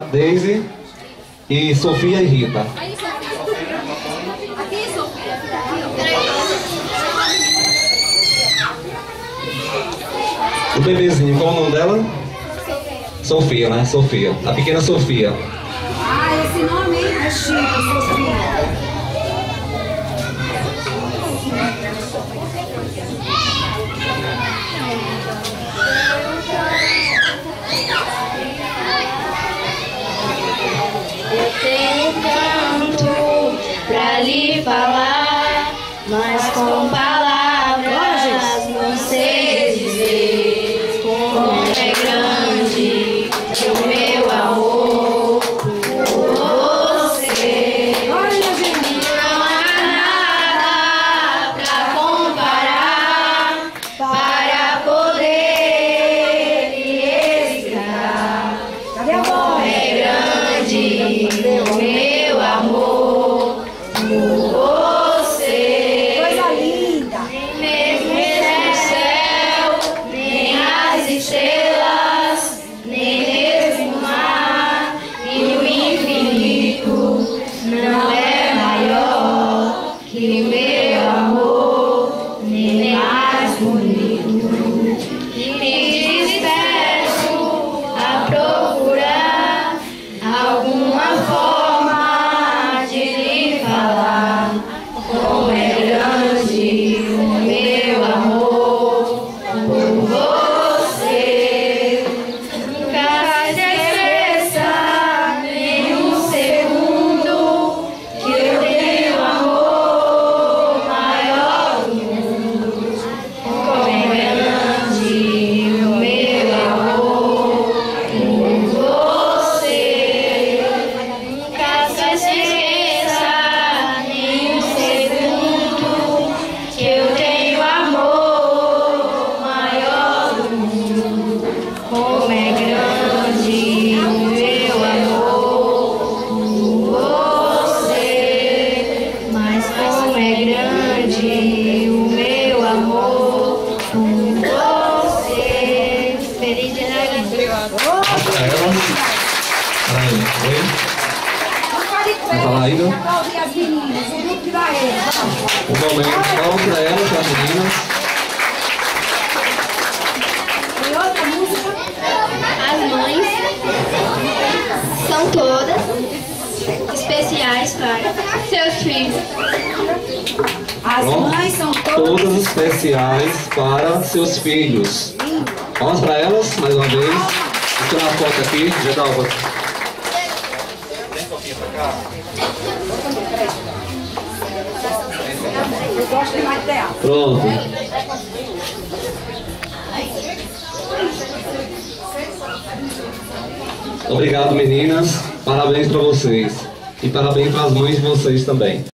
Deise e Sofia e Rita. O bebezinho, qual é o nome dela? Sofia, né? Sofia. A pequena Sofia. Ah, esse nome é Chico, Sofia. Eu tenho tanto pra lhe falar, mas com palavras não sei dizer como é grande o meu amor por você. Não há nada pra comparar para poder lhe explicar como é grande o meu amor por você. Coisa linda. Nem mesmo o céu, nem as estrelas, nem mesmo o mar e o infinito não é maior que o meu amor, nem mais bonito. E me despeço a procurar alguma forma de lhe falar como é grande o meu amor por você. Nunca se esqueça nem um segundo que eu tenho amor maior do mundo. Como é grande o meu amor por você. Nunca se esqueça nem um segundo que eu tenho amor maior do mundo. Como é grande o meu amor por você. Mas como é grande o meu amor por você. Feliz Dia da Mãe. Peraí, oi? Vamos falar ainda? aplaudir as meninas, o grupo de Bahia. Um momento, palmas para elas, para as meninas. E outra música. As mães são todas especiais para seus filhos. As Pronto. mães são todas. Todas especiais para seus filhos. Palmas para elas, mais uma vez. Vou tirar uma foto aqui, já dá uma. Eu gosto de mais teatro. Pronto. Obrigado, meninas. Parabéns para vocês. E parabéns para as mães de vocês também.